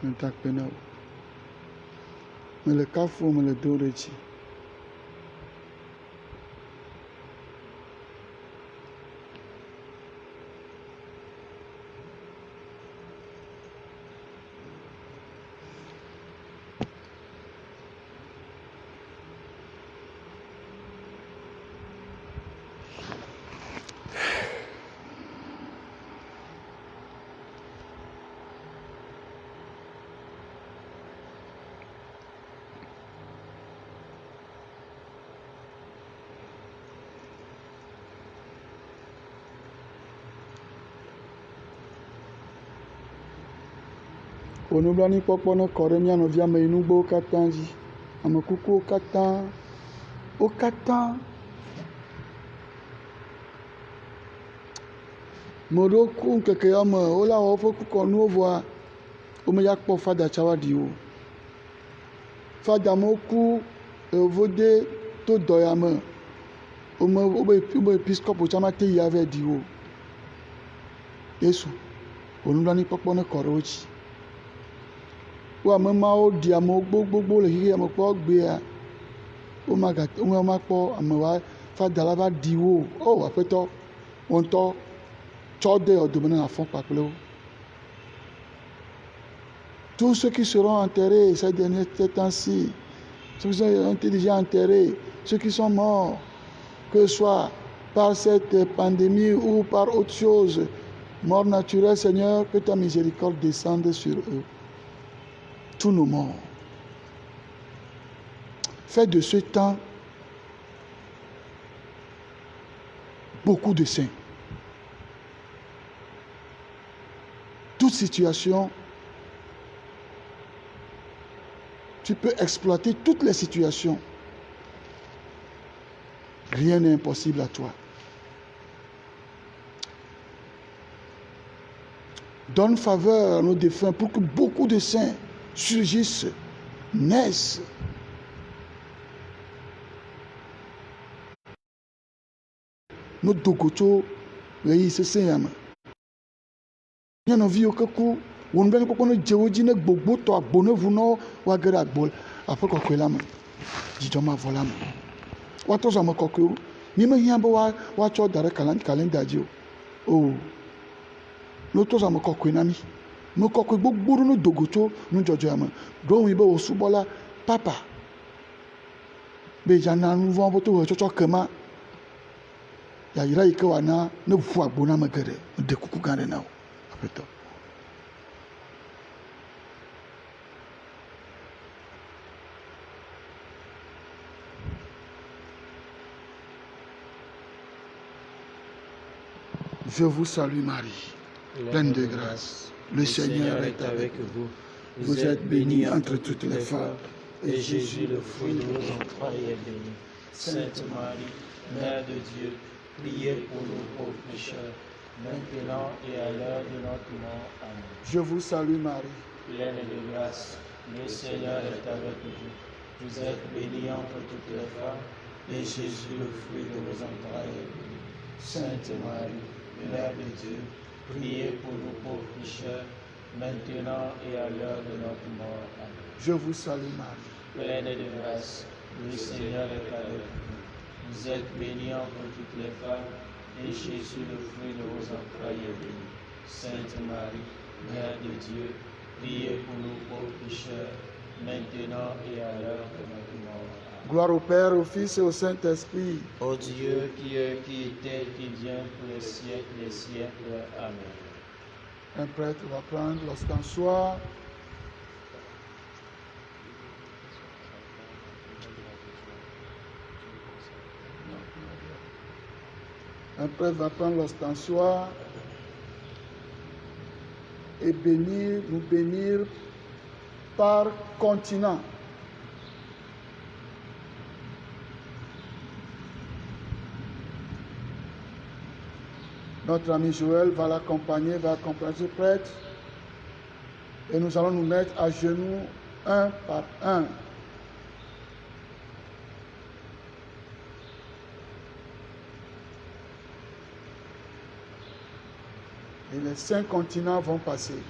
Mais d'accord, non. Mais le cafou, mais le dos de chi. Onublani kpɔkpɔ kɔ mia nɔvia me nugbo katã dzi. Ame kukuwo katã. Wo katã. Me ɖewo ku ŋkeke ya me wola wɔ woƒe kukɔnuwo vɔa womeya kpɔ fada tsawa ɖi o. Fada mewo ku evode to dɔ ya me. Wobe episkɔpo tsama te yi ava ɖi o. Yesu. Onublani kpɔkpɔ kɔ ɖe wo dzi. Wo ame mawo ɖi amewo gbogbo le xixi ame kpɔ gbea womakpɔ ame wa fada la va ɖi wo o aƒetɔ wo ŋutɔ tsɔ de yɔ dome ne afɔ kpakple wo. Tous ceux qui seront enterrés ces derniers temps-ci, ceux qui ont été déjà enterrés, ceux qui sont morts, que ce soit par cette pandémie ou par autre chose, mort naturelle, Seigneur, que ta miséricorde descende sur eux. Tous nos morts. Fais de ce temps beaucoup de saints. Toute situation, tu peux exploiter toutes les situations. Rien n'est impossible à toi. Donne faveur à nos défunts pour que beaucoup de saints surgissent, naissent. Nos dogoto, les se yama. Bien en vie au kakou, on vient pour qu'on ait djewji ne gbogbo to agbone vuno wa gere agbol. Après quoi que l'âme, dis ma volam. Wa to zama kokou, mi me yamba wa cho dare calendar dio. Oh, no to zama kokou nami. Me kokou gbogbo no dogoto no jojo yama. Do wi be osubola papa. Be jana nu von boto cho kema. Ya ira ike wana ne fu agbona magere de kuku gane na apeto. Je vous salue Marie, pleine de grâce. Le Seigneur est avec vous. Vous êtes bénie entre toutes les femmes, et Jésus, le fruit de vos entrailles, est béni. Sainte Marie, Mère de Dieu, priez pour nous pauvres pécheurs, maintenant et à l'heure de notre mort. Amen. Je vous salue Marie. Pleine de grâce, le Seigneur est avec vous. Vous êtes bénie entre toutes les femmes, et Jésus, le fruit de vos entrailles, est béni. Sainte Marie, Mère de Dieu, priez pour nous pauvres pécheurs, maintenant et à l'heure de notre mort. Amen. Je vous salue Marie. Pleine de grâce, le Seigneur est avec vous. Vous êtes bénie entre toutes les femmes, et Jésus, le fruit de vos entrailles, est béni. Sainte Marie, Mère de Dieu, priez pour nous pauvres pécheurs, maintenant et à l'heure de notre mort. Amen. Gloire au Père, au Fils et au Saint-Esprit. Ô Dieu qui est, qui était, qui vient pour les siècles des siècles. Amen. Un prêtre va prendre l'ostensoir. Un prêtre va prendre l'ostensoir et nous bénir par continent. Notre ami Joël va l'accompagner, va accompagner ce prêtre. Et nous allons nous mettre à genoux un par un. Et les 5 continents vont passer.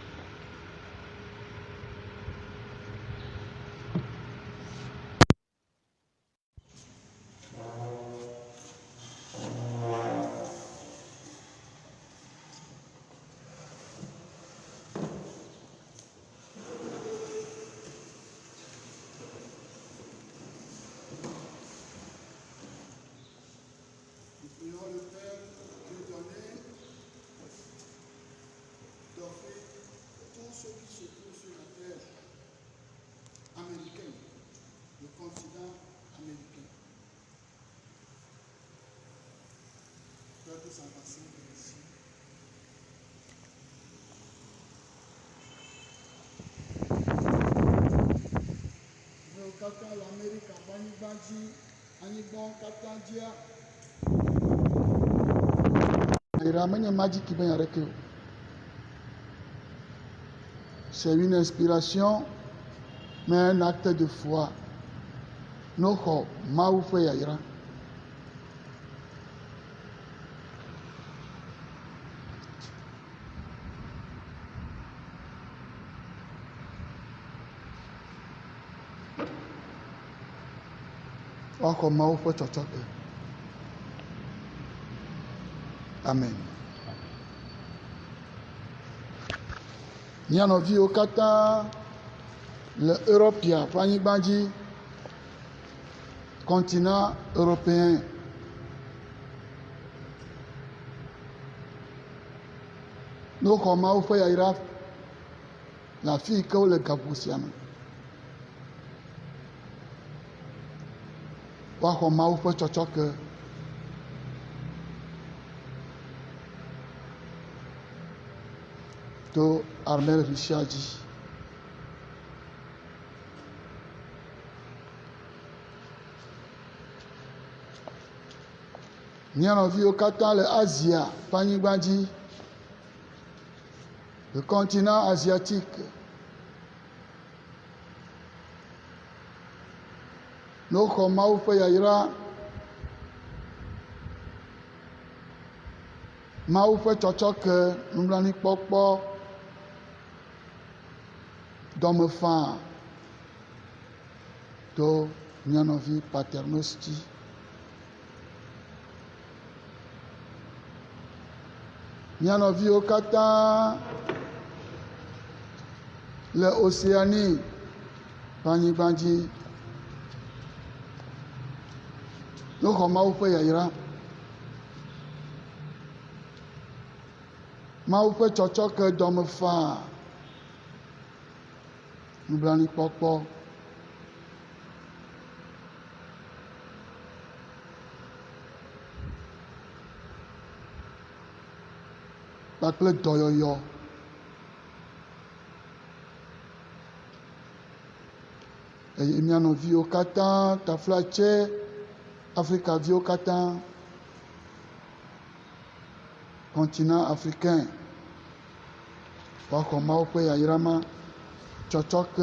C'est une inspiration, mais un acte de foi. Noho Maufe Yaira. Wako Maufe Chochoke. Amen. Nyanovi Okata, le Européen, Fanny Bandji, continent européen. Nous comment fait Yaira, la fille que le Gaboussiano. Wako Maufe Chochoke. To Armel Richardi. Nyanovi Okata, le Asia, Panibandi, le continent asiatique. Nous comment fait Yaira, Maufe Chochoke, nous l'avons pokpo. D'homme fin to Nyanovi Paternosti. Nyanovi Okata, le Océanie, Panibandi, nous comment vous faites Yaira, Maufe Chochoke d'homme fin. Nous blancs pokpo. Bakle doyoyo. Emianovi au Katan, Taflache, Africa Vie au Katan, continent africain. Wakoma au pays Irama, Tchochok,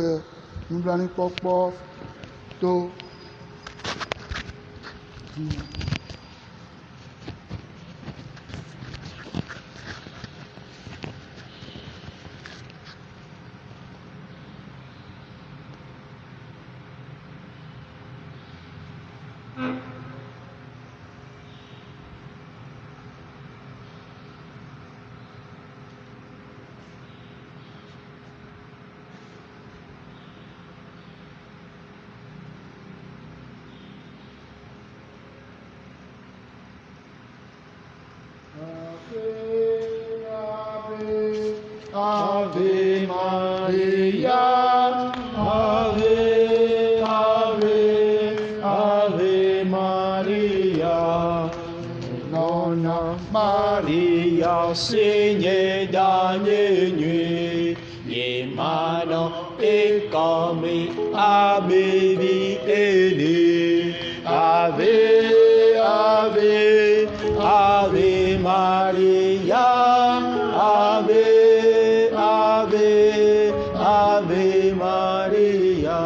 Nublani Popo, To. Ave Maria, Ave, Ave, Ave Maria, Nonna Maria, Seigneur dernière nuit, et maintenant et comme Ave Vitelli, Ave, Ave, Ave Maria, Ave, Ave, Ave Maria,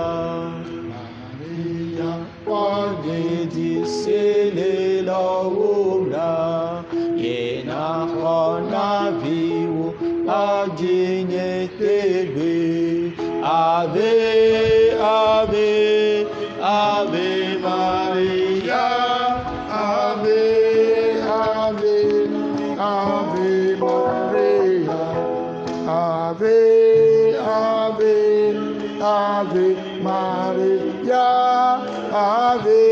Maria, ogni disse l'ora, e na hona viu, agne tebe, Ave, Ave, Ave Maria, Ave, Ave, Ave Maria, Ave, Ave, Ave Maria, Ave,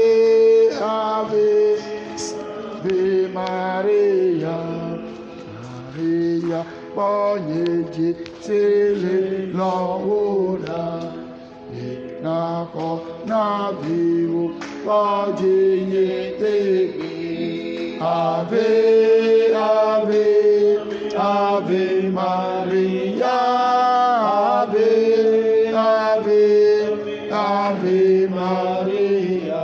Ave, Ave Maria, Maria, Bonne Tele Laura, na viu, pode te Ave, Ave, Ave Maria, Ave, Ave, Ave Maria.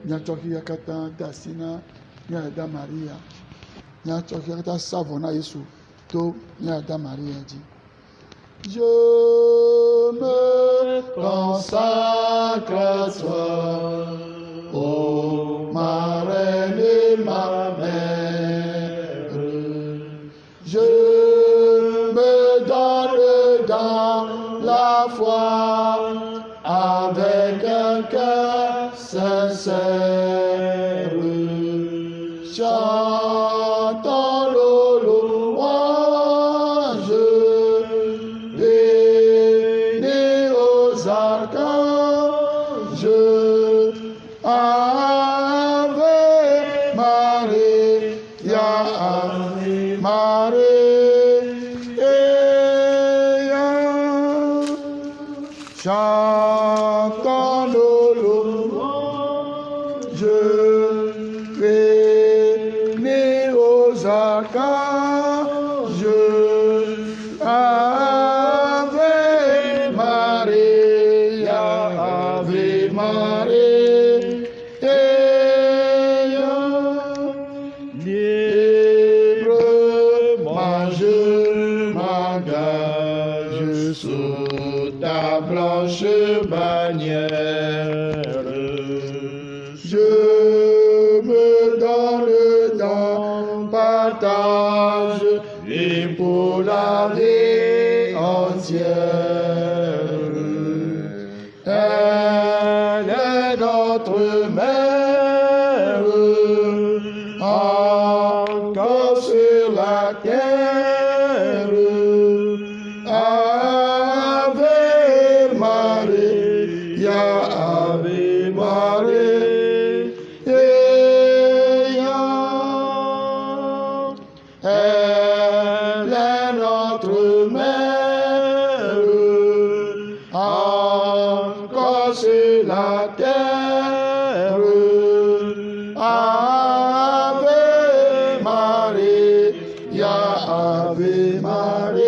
Nyachoki yakata dasina, nyada Maria. Nyachoki yakata savona Yesu, to nyada Maria dit. Je me consacre à toi, ô ma reine et ma mère. Je me donne dans la foi avec un cœur sincère. Chantons le louange. Chantons nos louanges, bénis aux archanges, Ave Maria, Ave Maria, libre, je m'engage sous ta blanche bannière. Je me donne dans partage et pour la vie entière. Elle est notre mère, encore sur la terre. Ave Maria, Ave Maria. Elle est notre mère, encore sur la terre. Ave Maria, Ave Maria.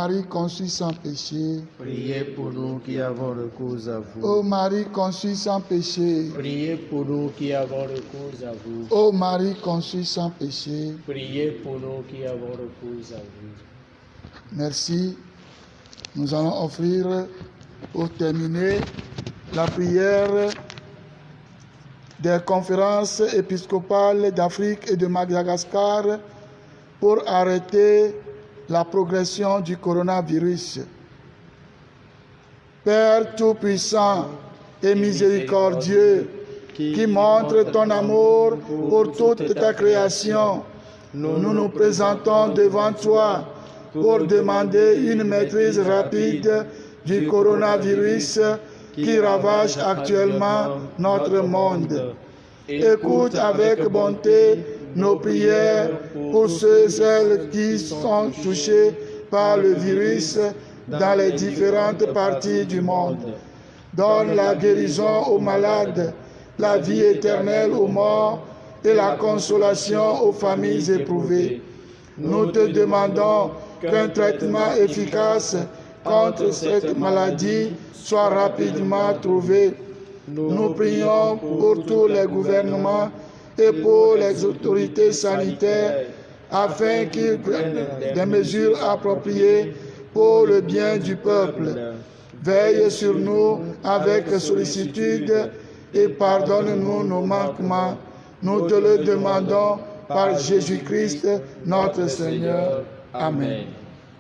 Marie conçue sans péché. Priez pour nous qui avons recours à vous. Ô Marie conçue sans péché. Priez pour nous qui avons recours à vous. Ô Marie conçue sans péché. Priez pour nous qui avons recours à vous. Merci. Nous allons offrir, pour terminer, la prière des conférences épiscopales d'Afrique et de Madagascar pour arrêter la progression du coronavirus. Père Tout-Puissant et miséricordieux, qui montre ton amour pour toute ta création, nous nous présentons devant toi pour demander une maîtrise rapide du coronavirus qui ravage actuellement notre monde. Écoute avec bonté nos prières pour ceux et celles qui sont touchés par le virus dans les différentes parties du monde. Donne la guérison aux malades, la vie éternelle aux morts et la consolation aux familles éprouvées. Nous te demandons qu'un traitement efficace contre cette maladie soit rapidement trouvé. Nous prions pour tous les gouvernements et pour les autorités sanitaires afin qu'ils prennent des mesures appropriées pour le bien du peuple. Veille sur nous avec sollicitude et pardonne-nous nos manquements. Nous te le demandons par Jésus-Christ, notre Seigneur. Amen.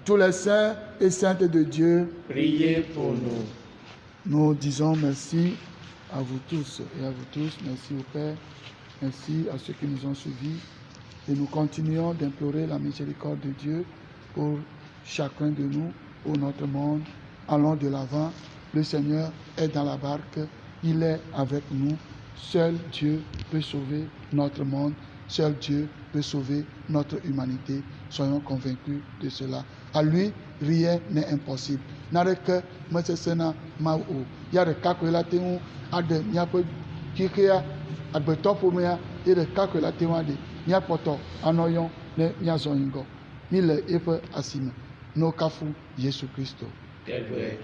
Tous les saints et saintes de Dieu, Priez pour nous. nous disons merci à vous tous et à vous tous. Merci au Père, merci à ceux qui nous ont suivis. Et nous continuons d'implorer la miséricorde de Dieu pour chacun de nous, pour notre monde. Allons de l'avant. Le Seigneur est dans la barque. Il est avec nous. Seul Dieu peut sauver notre monde. Seul Dieu peut sauver notre humanité. Soyons convaincus de cela. À lui, rien n'est impossible. N'arrête Messena Mao. Il y a des cas que la témoin a de Niapo Kikia, à Betopomea, et des cas que la témoin de Niapoto, Anoyon, Niazoingo. Mille Epe Asime. No Kafu, Jésus Christ. Amen.